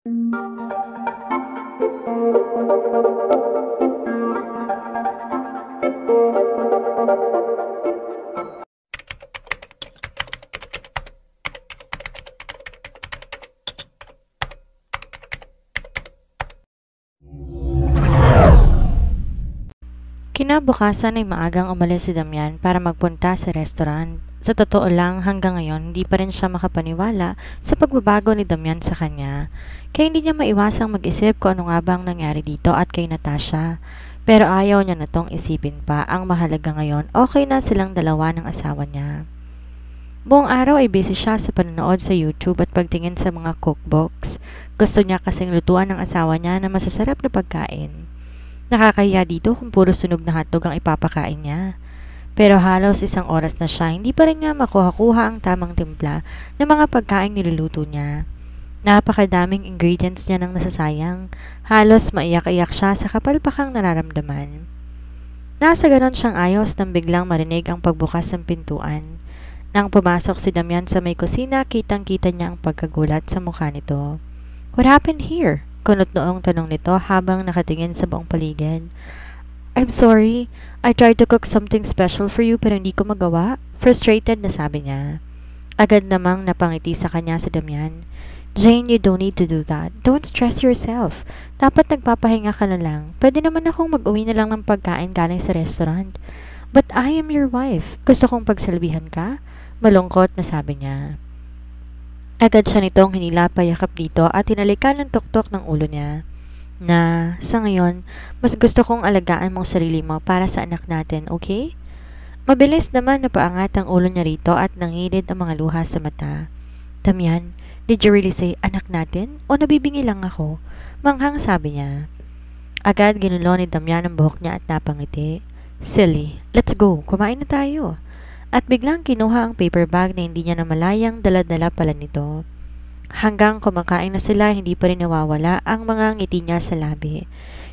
Kinabukasan ay maagang umalis si Damian para magpunta sa restaurant. Sa totoo lang, hanggang ngayon, hindi pa rin siya makapaniwala sa pagbabago ni Damian sa kanya. Kaya hindi niya maiwasang mag-isip kung ano nga bang nangyari dito at kay Natasha. Pero ayaw niya na tong isipin pa. Ang mahalaga ngayon, okay na silang dalawa ng asawa niya. Buong araw ay busy siya sa panonood sa YouTube at pagtingin sa mga cookbooks. Gusto niya kasing lutuan ng asawa niya na masasarap na pagkain. Nakakahiya dito kung puro sunog na hotdog ang ipapakain niya. Pero halos isang oras na siya, hindi pa rin niya makuha-kuha ang tamang timpla ng mga pagkain niluluto niya. Napakadaming ingredients niya nang nasasayang. Halos maiyak-iyak siya sa kapalpakang nararamdaman. Nasa ganon siyang ayos nang biglang marinig ang pagbukas ng pintuan. Nang pumasok si Damian sa may kusina, kitang-kita niya ang pagkagulat sa mukha nito. "What happened here?" Kunot noong tanong nito habang nakatingin sa buong paligid. "I'm sorry. I tried to cook something special for you pero hindi ko magawa." Frustrated na sabi niya. Agad namang napangiti sa kanya si Damian. "Jane, you don't need to do that. Don't stress yourself. Dapat nagpapahinga ka na lang. Pwede naman akong mag-uwi na lang ng pagkain galing sa restaurant. But I am your wife. Gusto kong pagsalbihan ka?" Malungkot na sabi niya. Agad siya nitong hinila payakap dito at hinalikan ng tuktok ng ulo niya. Sa ngayon, mas gusto kong alagaan mong sarili mo para sa anak natin, okay? Mabilis naman na paangat ang ulo niya rito at nangilid ang mga luha sa mata. "Damian, did you really say anak natin? O nabibingi lang ako?" Manghang sabi niya. Agad ginulo ni Damian ang buhok niya at napangiti. "Silly, let's go, kumain na tayo." At biglang kinuha ang paper bag na hindi niya namalayang dala-dala pala nito. Hanggang kumakain na sila, hindi pa rin nawawala ang mga ngiti niya sa labi.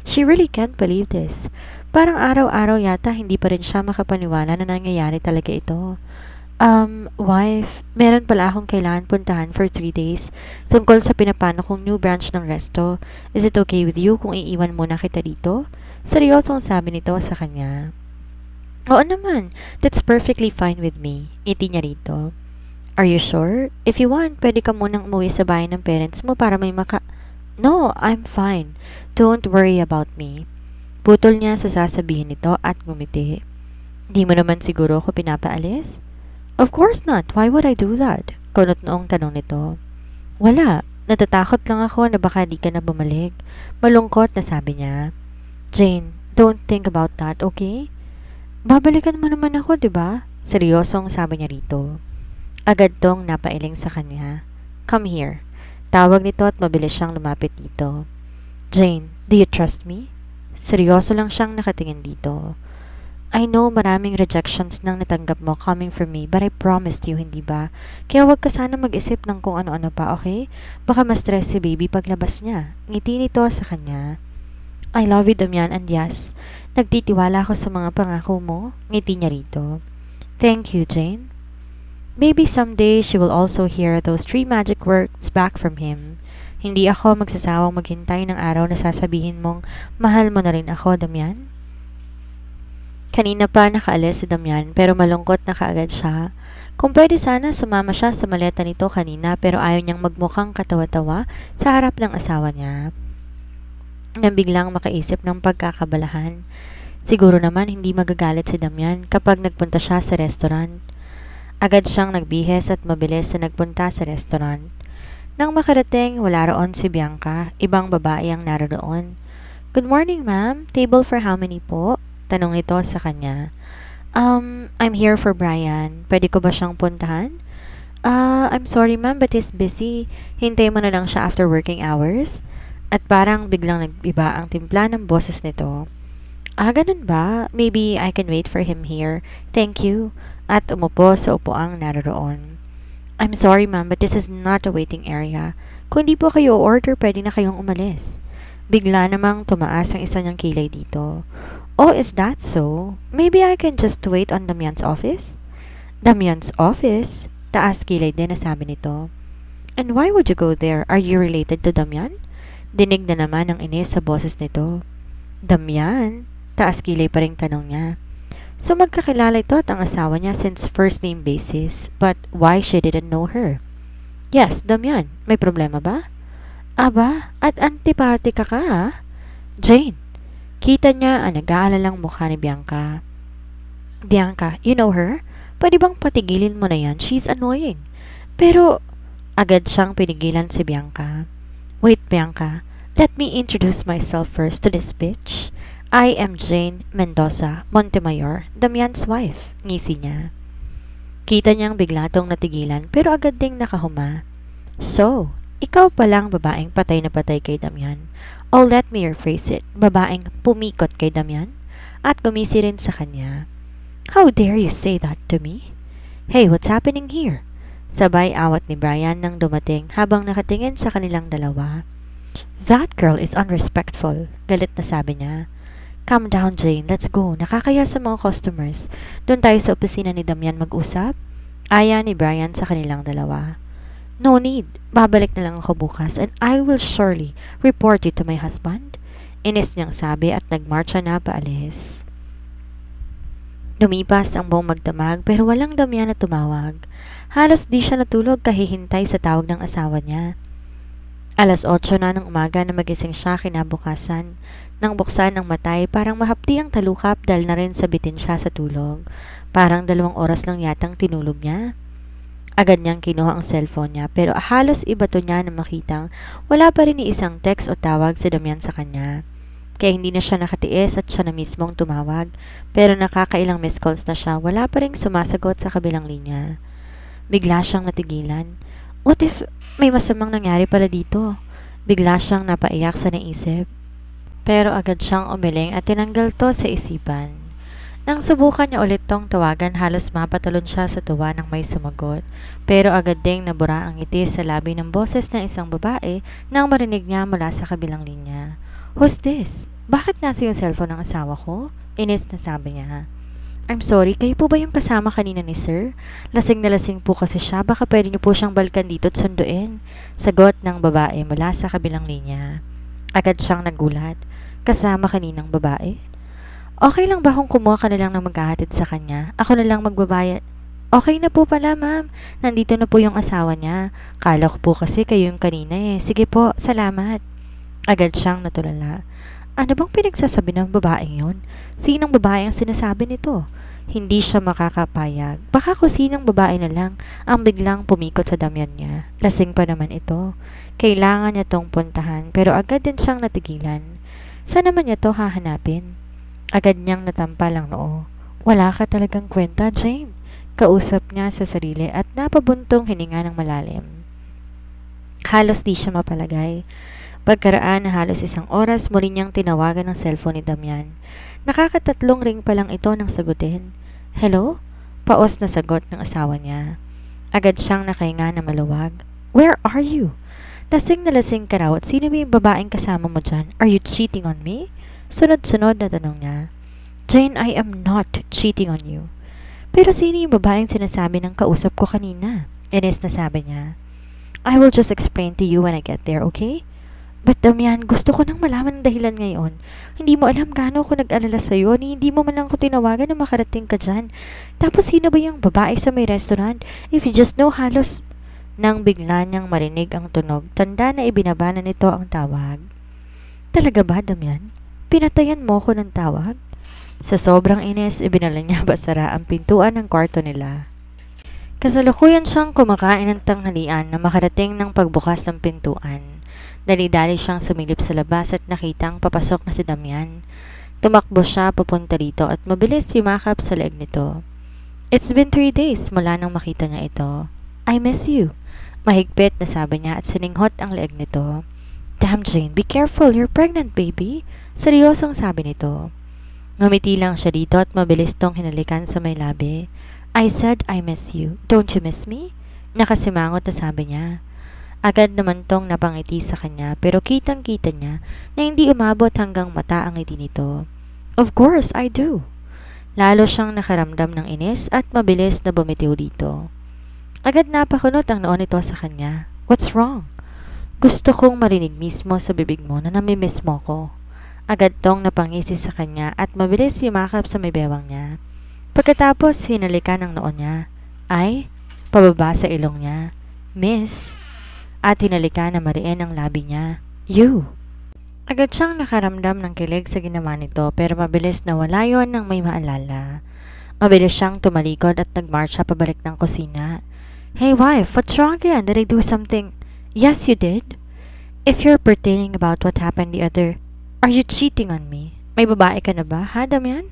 She really can't believe this. Parang araw-araw yata hindi pa rin siya makapaniwala na nangyayari talaga ito. Wife, meron pala akong kailangan puntahan for 3 days tungkol sa pinapano kong new branch ng resto. Is it okay with you kung iiwan muna kita dito? Seryosong sabi nito sa kanya. "Oo naman, that's perfectly fine with me." Ngiti niya rito. "Are you sure? If you want, pwede ka munang umuwi sa bahay ng parents mo para may "No, I'm fine. Don't worry about me." Putol niya sa sasabihin nito at ngumiti. "Di mo naman siguro ako pinapaalis?" "Of course not. Why would I do that?" Kunot noong tanong nito. "Wala. Natatakot lang ako na baka di ka na bumalik." Malungkot na sabi niya. "Jane, don't think about that, okay? Babalikan mo naman ako, diba?" Seryosong sabi niya rito. Agad tong napailing sa kanya. "Come here." Tawag nito at mabilis siyang lumapit dito. "Jane, do you trust me?" Seryoso lang siyang nakatingin dito. "I know maraming rejections nang natanggap mo coming from me, but I promised you, hindi ba? Kaya wag ka sana mag-isip ng kung ano-ano pa, okay? Baka ma-stress si baby paglabas niya." Ngiti nito sa kanya. "I love you, Damian, and yes, nagtitiwala ako sa mga pangako mo." Ngiti niya rito. "Thank you, Jane." Maybe someday she will also hear those 3 magic words back from him. "Hindi ako magsasawang maghintay ng araw na sasabihin mong mahal mo na rin ako, Damian." Kanina pa nakaalis si Damian pero malungkot na kaagad siya. Kung pwede sana sumama siya sa maleta nito kanina pero ayaw niyang magmukhang katawa-tawa sa harap ng asawa niya. Nang biglang makaisip ng pagkakabalahan. Siguro naman hindi magagalit si Damian kapag nagpunta siya sa restaurant. Agad siyang nagbihes at mabilis na nagpunta sa restaurant. Nang makarating, wala roon si Bianca, ibang babae ang naroon. "Good morning, ma'am. Table for how many po?" Tanong nito sa kanya. I'm here for Brian. Pwede ko ba siyang puntahan?" I'm sorry ma'am but he's busy. Hintay mo na lang siya after working hours." At parang biglang nag-iba ang timpla ng boses nito. Ganun ba? Maybe I can wait for him here. Thank you." At umupo sa upuang naroon. "I'm sorry ma'am but this is not a waiting area. Kung di po kayo order, pwede na kayong umalis." Bigla namang tumaas ang isa niyang kilay dito. "Oh, is that so? Maybe I can just wait on Damian's office?" "Damian's office?" Taas kilay din na sabi nito. And why would you go there? Are you related to Damian? Dinig na naman ng inis sa boses nito. Damian? Taas kilay pa ring tanong niya. So magkakilala ito at ang asawa niya since first name basis. But why she didn't know her? Yes, Damian. May problema ba? Aba, at antipatika ka ha? Jane. Kita niya ang nag-aalalang mukha ni Bianca. Bianca, you know her? Pwede bang patigilin mo na yan? She's annoying. Pero, agad siyang pinigilan si Bianca. Wait, Bianca. Let me introduce myself first to this bitch. I am Jane Mendoza Montemayor, Damian's wife. Ngisi niya. Kita niyang bigla tong natigilan pero agad ding nakahuma. So, ikaw palang babaeng patay na patay kay Damian. Oh, let me rephrase it. Babaeng pumikot kay Damian at gumisi rin sa kanya. How dare you say that to me? Hey, what's happening here? Sabay awat ni Brian nang dumating habang nakatingin sa kanilang dalawa. That girl is unrespectful, galit na sabi niya. Calm down, Jane. Let's go. Nakakaya sa mga customers. Doon tayo sa opisina ni Damian mag-usap. Aya ni Brian sa kanilang dalawa. No need. Babalik na lang ako bukas and I will surely report you to my husband. Inis niyang sabi at nagmarcha na paalis. Lumipas ang buong magdamag pero walang Damian na tumawag. Halos di siya natulog kahihintay sa tawag ng asawa niya. Alas 8 na ng umaga na magising siya kinabukasan. Nang buksan ang matay, parang mahapdi ang talukap dahil na rin sabitin siya sa tulog. Parang 2 oras lang yatang tinulog niya. Agad niyang kinuha ang cellphone niya pero halos iba to niya na makitang wala pa rin ni isang text o tawag si Damian sa kanya. Kaya hindi na siya nakatiis at siya na mismong tumawag pero nakakailang missed calls na siya, wala pa rin sumasagot sa kabilang linya. Bigla siyang natigilan. What if may masamang nangyari pala dito? Bigla siyang napaiyak sa naisip. Pero agad siyang umiling at tinanggal to sa isipan. Nang subukan niya ulit tong tawagan, halos mapatalon siya sa tuwa nang may sumagot. Pero agad ding nabura ang ngiti sa labi ng boses ng isang babae nang marinig niya mula sa kabilang linya. Who's this? Bakit nasa yung cellphone ng asawa ko? Inis na sabi niya. I'm sorry, kayo po ba yung kasama kanina ni sir? Lasing na lasing po kasi siya, baka pwede niyo po siyang balikan dito at sunduin. Sagot ng babae mula sa kabilang linya. Agad siyang nagulat. Kasama kaninang babae? Okay lang ba kung kumuha ka na lang ng maghahatid sa kanya? Ako na lang magbabayad. Okay na po pala, ma'am. Nandito na po yung asawa niya. Kala ko po kasi kayo yung kanina eh. Sige po, salamat. Agad siyang natulala. Ano bang pinagsasabi ng babaeng yon? Sinong babae ang sinasabi nito? Hindi siya makakapayag. Baka kung sinong babae na lang ang biglang pumikot sa Damian niya. Lasing pa naman ito. Kailangan niya tong puntahan pero agad din siyang natigilan. Saan naman niya to hahanapin? Agad niyang natampal ang noo. Wala ka talagang kwenta, Jane. Kausap niya sa sarili at napabuntong hininga ng malalim. Halos di siya mapalagay. Pagkaraan na halos 1 oras, muli niyang tinawagan ng cellphone ni Damian. Nakakatatlong ring pa lang ito nang sagutin. Hello? Paos na sagot ng asawa niya. Agad siyang nakahinga na maluwag. Where are you? Lasing na lasing ka raw at sino ba yung babaeng kasama mo dyan? Are you cheating on me? Sunod-sunod na tanong niya. Jane, I am not cheating on you. Pero sino yung babaeng sinasabi ng kausap ko kanina? Inis na sabi niya. I will just explain to you when I get there, okay? But Damian, gusto ko nang malaman ang dahilan ngayon. Hindi mo alam gaano ako nag-alala sa'yo ni hindi mo man lang ko tinawagan na makarating ka dyan. Tapos sino ba yung babae sa may restaurant? If you just know halos... Nang bigla niyang marinig ang tunog, tanda na ibinaba na nito ang tawag. Talaga ba, Damian? Pinatayan mo ko ng tawag? Sa sobrang inis, ibinala niya basara ang pintuan ng kwarto nila. Kasalukuyan siyang kumakain ng tanghalian na makarating ng pagbukas ng pintuan. Dali-dali siyang sumilip sa labas at nakitang papasok na si Damian. Tumakbo siya papunta rito at mabilis yumakap sa leeg nito. It's been 3 days mula nang makita niya ito. I miss you. Mahigpit na sabi niya at sininghot ang leeg nito. Damn, Jane, be careful, you're pregnant, baby. Seryosong sabi nito. Ngumiti lang siya dito at mabilis tong hinalikan sa may labi. I said I miss you. Don't you miss me? Nakasimangot na sabi niya. Agad naman tong napangiti sa kanya pero kitang-kita niya na hindi umabot hanggang mata ang ngiti nito. Of course, I do. Lalo siyang nakaramdam ng inis at mabilis na bumitiw dito. Agad napakunot ang noo nito sa kanya. What's wrong? Gusto kong marinig mismo sa bibig mo na namimiss mo ko. Agad tong napangisi sa kanya at mabilis yumakap sa may bewang niya. Pagkatapos hinalikan ng noo niya. Ay, pababa sa ilong niya. Miss. At hinalikan na mariin ang labi niya. You. Agad siyang nakaramdam ng kilig sa ginawa nito pero mabilis na wala yon nang may maalala. Mabilis siyang tumalikod at nagmarcha pabalik ng kusina. Hey wife, what's wrong again? Did I do something? Yes, you did. If you're pertaining about what happened the other, are you cheating on me? May babae ka na ba, ha, Damian?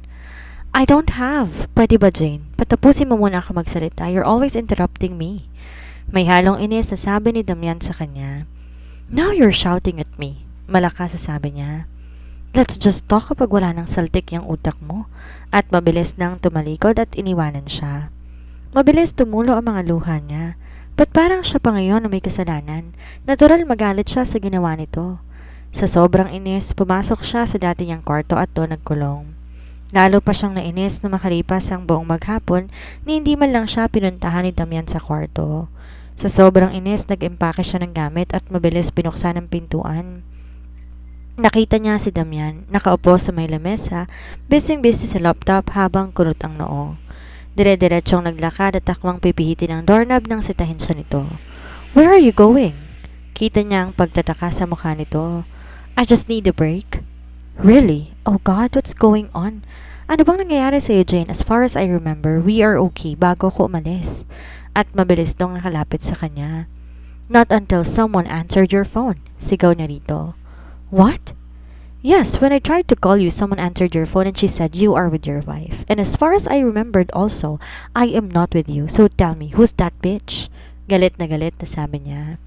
I don't have. Pwede ba, Jane? Patapusin mo muna ako magsalita. You're always interrupting me. May halong inis na sabi ni Damian sa kanya. Now you're shouting at me. Malakas sa sabi niya. Let's just talk kapag wala nang saltik yung utak mo. At mabilis nang tumalikod at iniwanan siya. Mabilis tumulo ang mga luha niya. Ba't parang siya pa ngayon na may kasalanan? Natural magalit siya sa ginawa nito. Sa sobrang inis, pumasok siya sa dati niyang kwarto at doon nagkulong. Lalo pa siyang nainis na makalipas ang buong maghapon ni hindi man lang siya pinuntahan ni Damian sa kwarto. Sa sobrang inis, nag-impake siya ng gamit at mabilis binuksan ang pintuan. Nakita niya si Damian, nakaupo sa may lamesa, busy-busy sa laptop habang kunot ang noo. Dire-diretsyong naglakad at takmang pipihitin ang doorknob nang sitahin siya nito. Where are you going? Kita niya ang pagtataka sa mukha nito. I just need a break. Really? Oh God, what's going on? Ano bang nangyayari sa'yo, Jane? As far as I remember, we are okay bago ko umalis. At mabilis dong nakalapit sa kanya. Not until someone answered your phone. Sigaw niya rito. What? Yes, when I tried to call you, someone answered your phone and she said you are with your wife. And as far as I remembered also, I am not with you. So tell me, who's that bitch? Galit na sabi niya.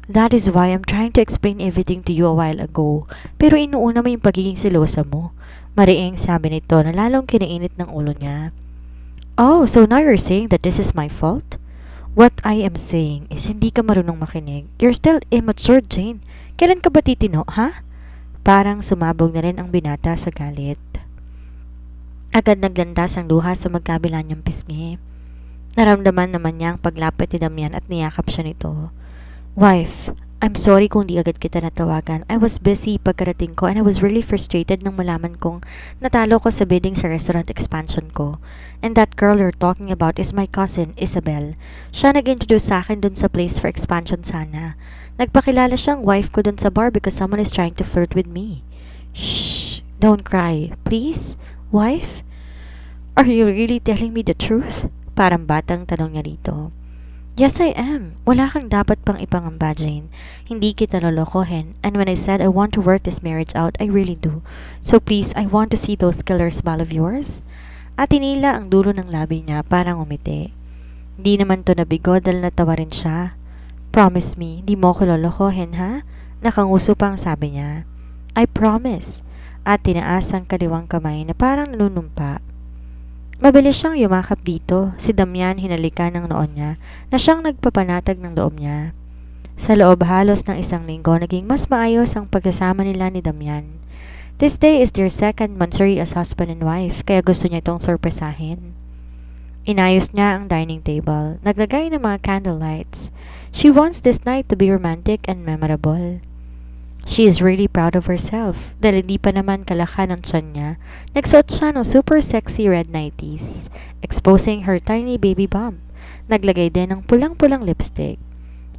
That is why I'm trying to explain everything to you a while ago. Pero inuuna mo yung pagiging silosa mo. Mariing sabi nito na lalong kinainit ng ulo niya. Oh, so now you're saying that this is my fault? What I am saying is hindi ka marunong makinig. You're still immature, Jane. Kailan ka ba titino, ha? Parang sumabog na rin ang binata sa galit. Agad naglandas ang luha sa magkabila niyang pisngi. Naramdaman naman niya ang paglapit ni Damian at niyakap siya nito. Wife, I'm sorry kung di agad kita natawagan. I was busy pagkarating ko and I was really frustrated nang malaman kong natalo ko sa bidding sa restaurant expansion ko. And that girl you're talking about is my cousin, Isabel. Siya nag-introduce sa akin dun sa place for expansion sana. Nagpakilala siyang wife ko dun sa bar because someone is trying to flirt with me. Shh! Don't cry. Please? Wife? Are you really telling me the truth? Parang batang tanong niya rito. Yes, I am. Wala kang dapat pang ipangamba, Jane. Hindi kita lolokohin. And when I said I want to work this marriage out, I really do. So please, I want to see those killer smile of yours. At tinila ang dulo ng labi niya parang umiti. Di naman to nabigo dahil natawa rin siya. Promise me, di mo ko lolokohin, ha? Nakanguso pang sabi niya. I promise. At tinaas ang kaliwang kamay na parang nanunumpa. Mabilis siyang yumakap dito. Si Damian hinalikan ng noon niya na siyang nagpapanatag ng loob niya. Sa loob halos ng isang linggo, naging mas maayos ang pagkasama nila ni Damian. This day is their second monthsary as husband and wife, kaya gusto niya itong sorpresahin. Inayos niya ang dining table, naglagay ng mga candlelights. She wants this night to be romantic and memorable. She is really proud of herself dahil hindi pa naman kalakhan ang tiyan niya. Nagsuot siya ng super sexy red nighties, exposing her tiny baby bump. Naglagay din ng pulang-pulang lipstick.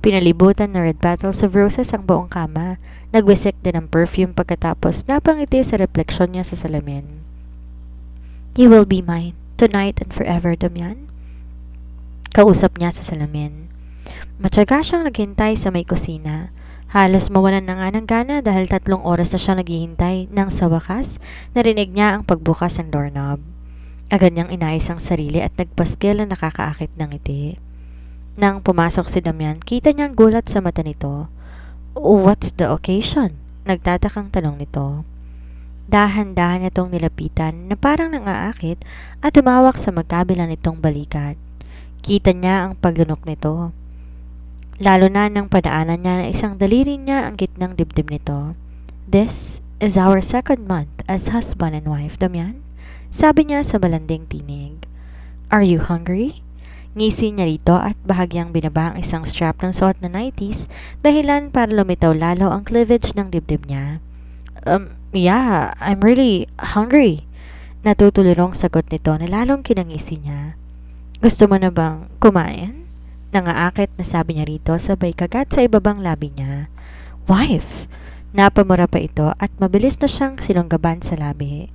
Pinalibutan na red petals of roses ang buong kama. Nagwisik din ng perfume pagkatapos napangiti sa refleksyon niya sa salamin. You will be mine. Tonight and forever, Damian? Kausap niya sa salamin. Matyaga siyang naghintay sa may kusina. Halos mawalan na nga ng gana dahil 3 oras na siyang naghihintay nang sa wakas, narinig niya ang pagbukas ng doorknob. Agad niyang inayos ang sarili at nagpaskil na nakakaakit ng ngiti. Nang pumasok si Damian, kita niyang gulat sa mata nito. What's the occasion? Nagtatakang tanong nito. Dahan-dahan niya itong nilapitan na parang nangaakit at tumawak sa magkabila nitong balikat. Kita niya ang paglunok nito. Lalo na nang padaanan niya na isang daliri niya ang gitnang dibdib nito. This is our 2nd month as husband and wife, Damian. Sabi niya sa malanding tinig. Are you hungry? Ngisi niya rito at bahagyang binaba ang isang strap ng suot na 90s dahilan para lumitaw lalo ang cleavage ng dibdib niya. Yeah, I'm really hungry. Natutulirong sagot nito na lalong kinangisi niya. Gusto mo na bang kumain? Nangaakit na sabi niya rito sabay kagat sa ibabang labi niya. Wife! Napamura pa ito at mabilis na siyang sinunggaban sa labi.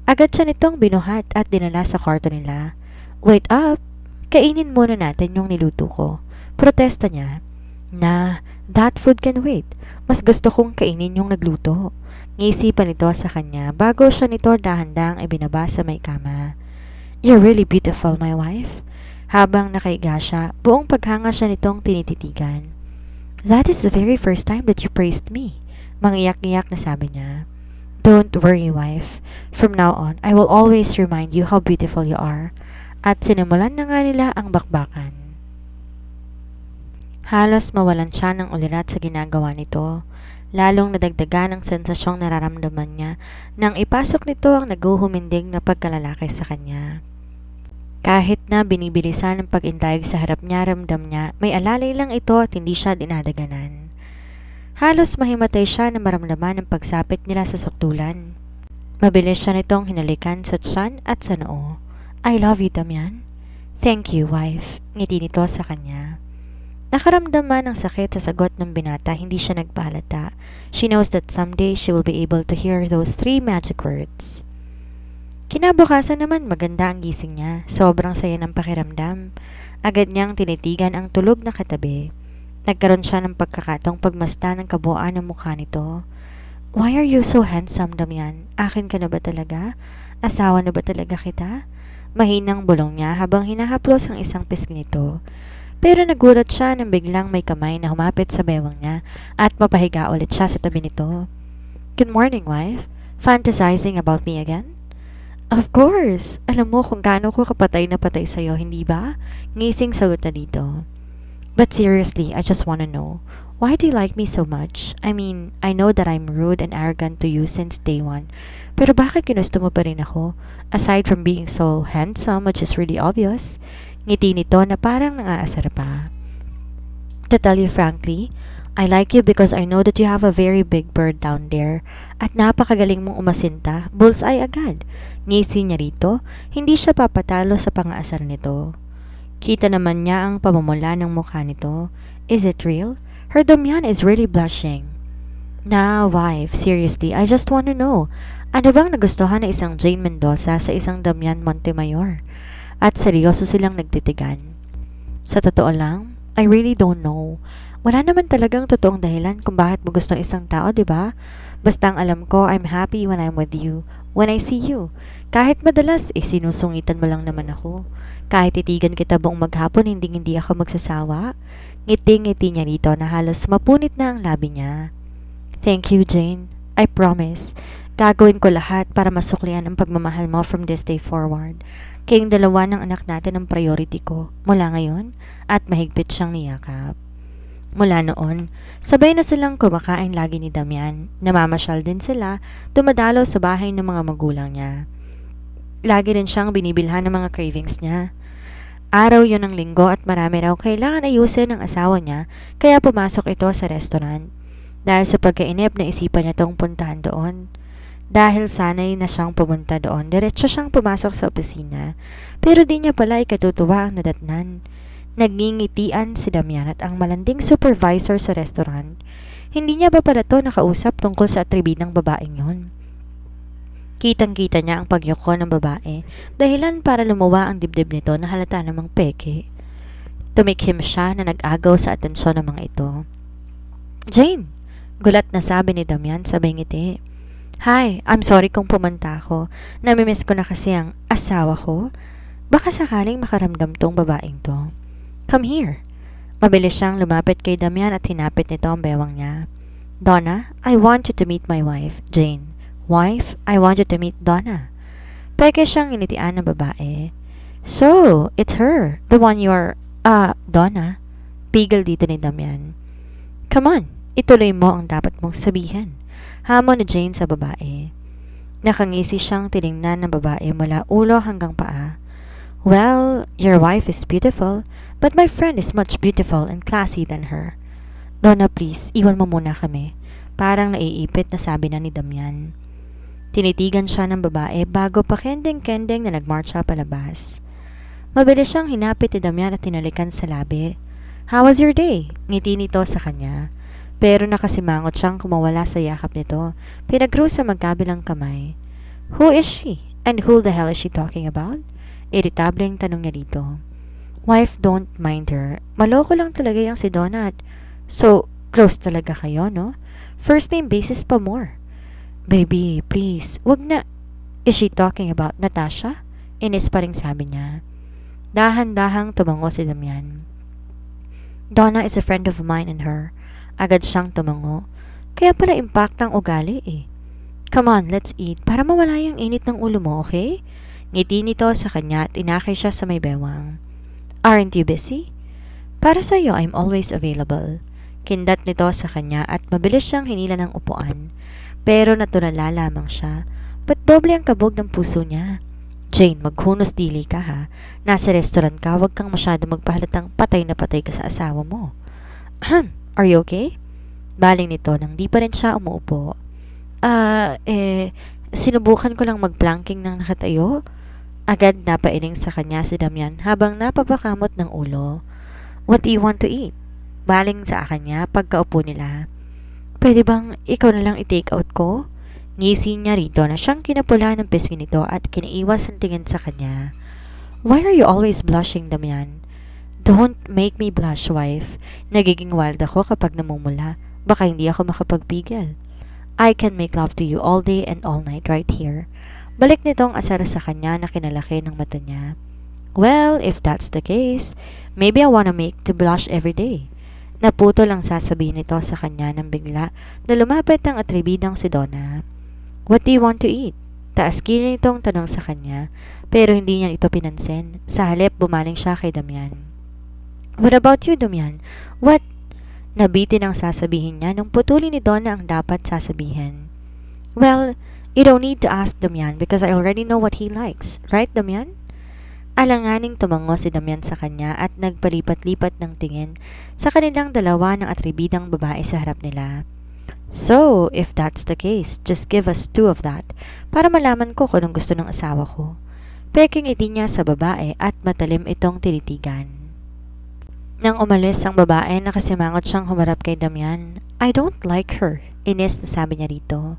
Agad siya nitong binuhat at dinala sa kwarto nila. Wait up! Kainin muna natin yung niluto ko. Protesta niya. That food can wait. Mas gusto kong kainin yung nagluto. Ngisi pa nito sa kanya bago siya nito dahan-dahang ibinaba sa may kama. You're really beautiful, my wife. Habang nakaiga siya, buong paghanga siya nitong tinititigan. That is the very first time that you praised me. Mangiyak-iyak na sabi niya. Don't worry, wife. From now on, I will always remind you how beautiful you are. At sinimulan na nga nila ang bakbakan. Halos mawalan siya ng ulirat sa ginagawa nito. Lalong nadagdagan ang sensasyong nararamdaman niya nang ipasok nito ang naguhumindig na pagkalalaki sa kanya. Kahit na binibilisan ng pag-intayog sa harap niya, ramdam niya, may alalay lang ito at hindi siya dinadaganan. Halos mahimatay siya na maramdaman ang pagsapit nila sa sukdulan. Mabilis siya nitong hinalikan sa tiyan at sa noo. I love you, Damian. Thank you, wife. Ngiti nito sa kanya. Nakaramdaman ng sakit sa sagot ng binata, hindi siya nagpahalata. She knows that someday she will be able to hear those 3 magic words. Kinabukasan naman maganda ang gising niya. Sobrang saya ng pakiramdam. Agad niyang tinitigan ang tulog na katabi. Nagkaroon siya ng pagkakataong pagmasta ng kabuuan ng mukha nito. Why are you so handsome, Damian? Akin ka na ba talaga? Asawa na ba talaga kita? Mahinang bulong niya habang hinahaplos ang isang pisngi nito. Pero nagulat siya nang biglang may kamay na humapit sa bewang niya at mapahiga ulit siya sa tabi nito. Good morning, wife. Fantasizing about me again? Of course! Alam mo kung gaano ko kapatay na patay sa'yo, hindi ba? Ngising sagot na dito. But seriously, I just wanna know, why do you like me so much? I mean, I know that I'm rude and arrogant to you since day one. Pero bakit ginusto mo pa rin ako? Aside from being so handsome, which is really obvious. Ngiti nito na parang nangaasar pa. To tell you frankly, I like you because I know that you have a very big bird down there at napakagaling mong umasinta, bullseye agad. Ngisi niya rito, hindi siya papatalo sa pangaasar nito. Kita naman niya ang pamumula ng mukha nito. Is it real? Her Damian is really blushing. Wife, seriously, I just want to know, ano bang nagustuhan na isang Jane Mendoza sa isang Damian Montemayor? At seryoso silang nagtitigan. Sa totoo lang, I really don't know. Wala naman talagang totoong dahilan kung bakit mo gusto ng isang tao, di ba? Basta ang alam ko, I'm happy when I'm with you, when I see you. Kahit madalas, sinusungitan mo lang naman ako. Kahit titigan kita buong maghapon, hindi ako magsasawa. Ngiti-ngiti niya rito na halos mapunit na ang labi niya. Thank you, Jane. I promise. Gagawin ko lahat para masuklian ang pagmamahal mo from this day forward. Kayong dalawa ng anak natin ang priority ko mula ngayon at mahigpit siyang niyakap. Mula noon, sabay na silang kumakain lagi ni Damian. Namamasyal din sila, dumadalo sa bahay ng mga magulang niya. Lagi rin siyang binibilhan ng mga cravings niya. Araw yon ng linggo at marami raw kailangan ayusin ng asawa niya kaya pumasok ito sa restaurant. Dahil sa pagkainip na isipan niya tong puntahan doon. Dahil sanay na siyang pumunta doon, diretso siyang pumasok sa opisina. Pero di niya pala ikatutuwa ang nadatnan. Nagngingitian si Damian at ang malanding supervisor sa restaurant. Hindi niya ba pala to nakausap tungkol sa atribidang babaeng yon? Kitang-kita niya ang pagyuko ng babae, dahilan para lumuwa ang dibdib nito na halata namang peke. Tumikhim siya na nag-agaw sa atensyon ng mga ito. Jane! Gulat na sabi ni Damian sabay ngiti. Hi, I'm sorry kung pumunta ako. Namimiss ko na kasi ang asawa ko. Baka sakaling makaramdam tong babaeng to. Come here. Mabilis siyang lumapit kay Damian at hinapit nito ang bewang niya. Donna, I want you to meet my wife, Jane. Wife, I want you to meet Donna. Peke siyang initian ng babae. So, it's her, the one you're, Donna. Pigil dito ni Damian. Come on, ituloy mo ang dapat mong sabihin. Hamon ni Jane sa babae. Nakangisi siyang tiningnan ng babae mula ulo hanggang paa. Well, your wife is beautiful, but my friend is much beautiful and classy than her. Donna, please, iwan mo muna kami. Parang naiipit na sabi na ni Damian. Tinitigan siya ng babae bago pa kendeng-kendeng na nagmarcha palabas. Mabilis siyang hinapit ni Damian at tinalikan sa labi. How was your day? Ngiti nito sa kanya. Pero nakasimangot siyang kumawala sa yakap nito, pinag-cruise sa magkabilang kamay. Who is she? And who the hell is she talking about? Iritableng tanong niya dito. Wife, don't mind her. Maloko lang talaga yung si Donut. So, close talaga kayo, no? First name basis pa more. Baby, please, wag na. Is she talking about Natasha? Inis pa rin sabi niya. Dahan-dahang tumango si Damian. Donna is a friend of mine and her. Agad siyang tumango. Kaya pala impact ang ugali eh. Come on, let's eat para mawala yung init ng ulo mo, okay? Ngiti nito sa kanya at inakay siya sa may bewang. Aren't you busy? Para sa'yo, I'm always available. Kindat nito sa kanya at mabilis siyang hinila ng upuan. Pero natulala lamang siya. Ba't doble ang kabog ng puso niya? Jane, maghunos dili ka ha. Nasa restaurant ka, wag kang masyado magpahalatang patay na patay ka sa asawa mo. Are you okay? Baling nito nang di pa rin siya umuupo. Sinubukan ko lang mag-planking ng nakatayo. Agad napailing sa kanya si Damian habang napapakamot ng ulo. What do you want to eat? Baling sa kanya pagkaupo nila. Pwede bang ikaw na lang i-take out ko? Ngisi niya rito na siyang kinapula ng pisngi nito at kinaiwas ang tingin sa kanya. Why are you always blushing, Damian? Don't make me blush, wife. Nagiging wild ako kapag namumula. Baka hindi ako makapagpigil. I can make love to you all day and all night right here. Balik nitong asara sa kanya na kinalaki ng mata niya. Well, if that's the case, maybe I wanna make to blush every day. Naputo lang sasabihin nito sa kanya nang bigla na lumapit ang atribidang si Donna. What do you want to eat? Taas kilay nitong tanong sa kanya, pero hindi niya ito pinansin. Sa halip, bumaling siya kay Damian. What about you, Damian? What? Nabitin ang sasabihin niya nung putuli ni Donna ang dapat sasabihin. Well, you don't need to ask Damian because I already know what he likes. Right, Damian? Alanganing tumango si Damian sa kanya at nagpalipat-lipat ng tingin sa kanilang dalawa ng atribidang babae sa harap nila. So, if that's the case, just give us 2 of that para malaman ko kung anong gusto ng asawa ko. Peking iti niya sa babae at matalim itong tinitigan. Nang umalis ang babae, nakasimangot siyang humarap kay Damian. I don't like her, inis na sabi niya rito.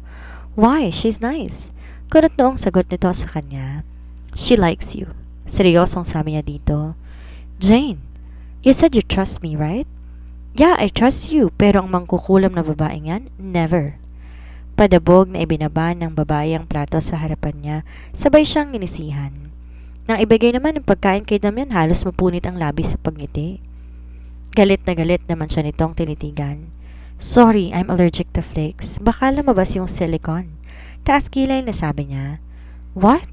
Why? She's nice. Kunot noong sagot nito sa kanya. She likes you. Seryosong sabi niya dito. Jane, you said you trust me, right? Yeah, I trust you, pero ang mangkukulam na babaeng yan, never. Padabog na ibinaba ng babae ang plato sa harapan niya, sabay siyang inisihan. Nang ibigay naman ng pagkain kay Damian, halos mapunit ang labi sa pagngiti. Galit naman siya nitong tinitigan. Sorry, I'm allergic to flakes. Baka lumabas yung silicone. Taas kilay na sabi niya. What?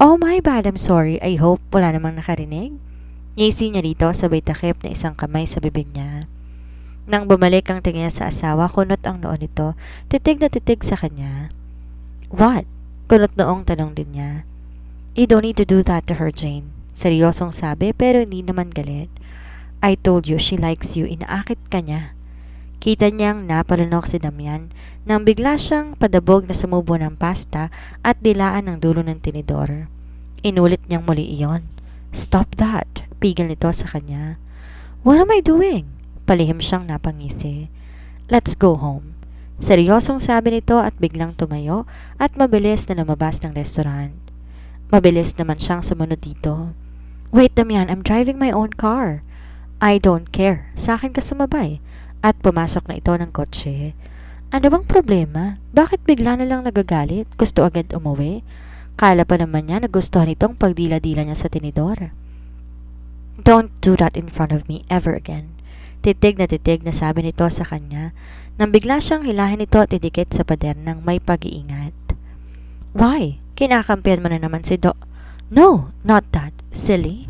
Oh my bad, I'm sorry. I hope wala namang nakarinig. Ngisi niya dito sabay takip na isang kamay sa bibig niya. Nang bumalik ang tingin niya sa asawa, kunot ang noon nito, titig na titig sa kanya. What? Kunot noong tanong din niya. You don't need to do that to her, Jane. Seryosong sabi pero hindi naman galit. I told you she likes you, inaakit ka niya. Kita niyang napalunok si Damian nang bigla siyang padabog na sumubo ng pasta at dilaan ng dulo ng tinidor. Inulit niyang muli iyon. Stop that! Pigil nito sa kanya. What am I doing? Palihim siyang napangisi. Let's go home. Seryosong sabi nito at biglang tumayo at mabilis na lumabas ng restaurant. Mabilis naman siyang sumunod dito. Wait, Damian, I'm driving my own car. I don't care. Sa akin ka sumabay. At pumasok na ito ng kotse. Ano bang problema? Bakit bigla na lang nagagalit? Gusto agad umuwi? Kala pa naman niya nagustuhan itong pagdila-dila niya sa tinidor. Don't do that in front of me ever again. Titig na sabi nito sa kanya nang bigla siyang hilahin ito at idikit sa pader ng may pag-iingat. Why? Kinakampihan mo na naman si No, not that. Silly.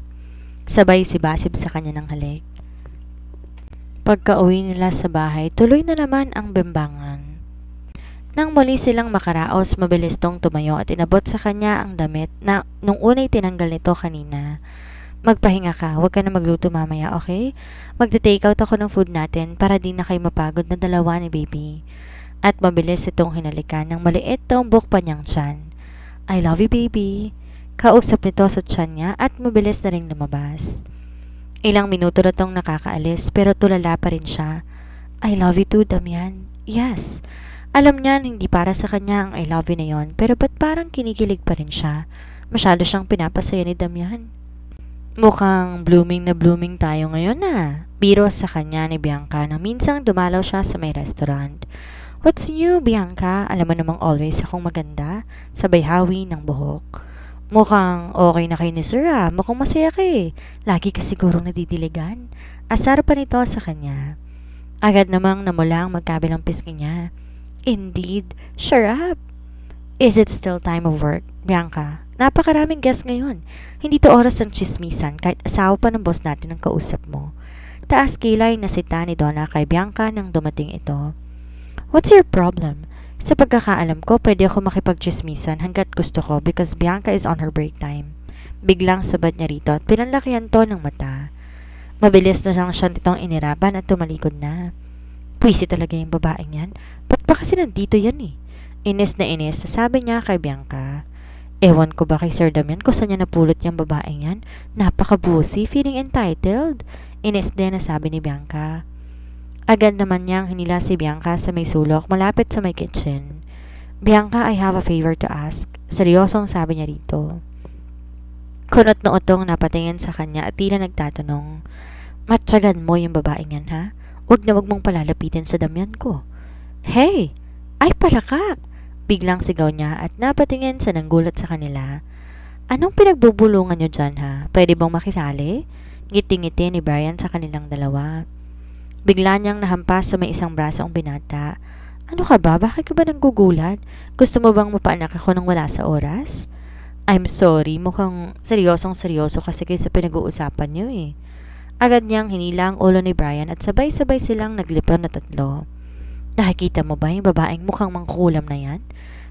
Sabay si Basib sa kanya ng halik. Pagka-uwi nila sa bahay, tuloy na naman ang bimbangan. Nang muli silang makaraos, mabilis tong tumayo at inabot sa kanya ang damit na nung una'y tinanggal nito kanina. Magpahinga ka, huwag ka na magluto mamaya, okay? Magte-take out ako ng food natin para di na kayo mapagod na dalawa ni baby. At mabilis itong hinalikan ng maliit tumbok pa niyang tiyan. I love you, baby. Kausap nito sa tiyan niya at mabilis na ring lumabas. Ilang minuto na tong nakakaalis pero tulala pa rin siya. I love you too, Damian. Yes. Alam niyan hindi para sa kanya ang I love you na yon, pero ba't parang kinikilig pa rin siya? Masyado siyang pinapasaya ni Damian. Mukhang blooming na blooming tayo ngayon na. Biro sa kanya ni Bianca nang minsang dumalaw siya sa may restaurant. What's new, Bianca? Alam mo namang always akong maganda. Sabay hawi ng buhok. Mukhang okay na kayo ni Sir ah. Mukhang masaya ka eh. Lagi ka sigurong nadidiligan. Asar pa nito sa kanya. Agad namang namula ang magkabilang pisngi niya. Indeed, sure up. Is it still time of work, Bianca? Napakaraming guests ngayon. Hindi to oras ng chismisan kahit asawa pa ng boss natin ang kausap mo. Taas kilay na sita ni Donna kay Bianca nang dumating ito. What's your problem? Sa pagkakaalam ko, pwede ako makipag-chismisan hanggat gusto ko because Bianca is on her break time. Biglang sabat niya rito at pinanlakihan to ng mata. Mabilis na siyang nitong inirapan at tumalikod na. Pwisi talaga yung babaeng yan. Ba't ba kasi nandito yan eh? Inis na sabi niya kay Bianca. Ewan ko ba kay Sir Damian kung saan niya napulot yung babaeng yan? Napaka-busi, feeling entitled. Inis din na sabi ni Bianca. Agad naman niyang hinila si Bianca sa may sulok malapit sa may kitchen. Bianca, I have a favor to ask. Seryosong sabi niya rito. Kunot na utong napatingin sa kanya at tila nagtatanong. Matyagan mo yung babaeng yan ha? Huwag na wag mong palalapitin sa Damian ko. Hey! Ay palakak! Biglang sigaw niya at napatingin sa nanggulat sa kanila. Anong pinagbubulungan niyo dyan ha? Pwede bang makisali? Ngiti-ngiti ni Brian sa kanilang dalawa. Bigla niyang nahampas sa may isang braso ang binata. Ano ka ba? Bakit ka ba nanggugulat? Gusto mo bang mapaanak ako nang wala sa oras? I'm sorry, mukhang seryosong-seryoso kasi kayo sa pinag-uusapan niyo eh. Agad niyang hinila ang ulo ni Brian at sabay-sabay silang naglipon na tatlo. Nakikita mo ba yung babaeng mukhang mangkulam na yan?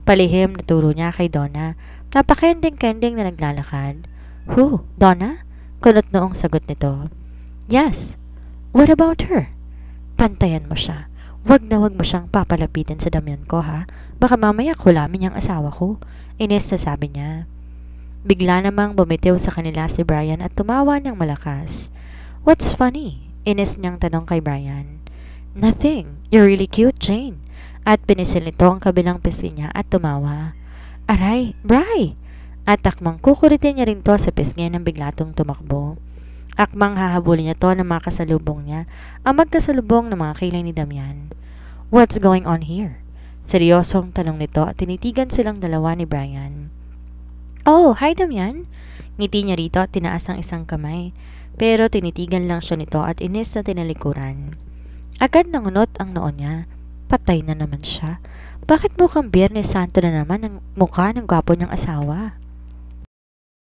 Palihim na turo niya kay Donna. Napakending-kending na naglalakad. Who? Donna? Kunot noong sagot nito. Yes. What about her? Pantayan mo siya. Wag na wag mo siyang papalapitin sa Damian ko ha. Baka mamaya kulamin niyang asawa ko. Inis na sabi niya. Bigla namang bumitiw sa kanila si Brian at tumawa ng malakas. What's funny? Inis niyang tanong kay Brian. Nothing. You're really cute, Jane. At pinisil nito ang kabilang pisngi niya at tumawa. Aray, Bri! At akmang kukuritin niya rin to sa pisngi ng biglatong tumakbo. Akmang hahabulin niya to ng mga kasalubong niya, ang magkasalubong ng mga kilay ni Damian. What's going on here? Seryosong tanong nito at tinitigan silang dalawa ni Brian. Oh, hi Damian! Ngiti niya rito at tinaas ang isang kamay. Pero tinitigan lang siya nito at inis na tinalikuran. Agad nangunot ang noon niya. Patay na naman siya. Bakit mukhang Biyernes Santo na naman ang mukha ng gwapo niyang asawa?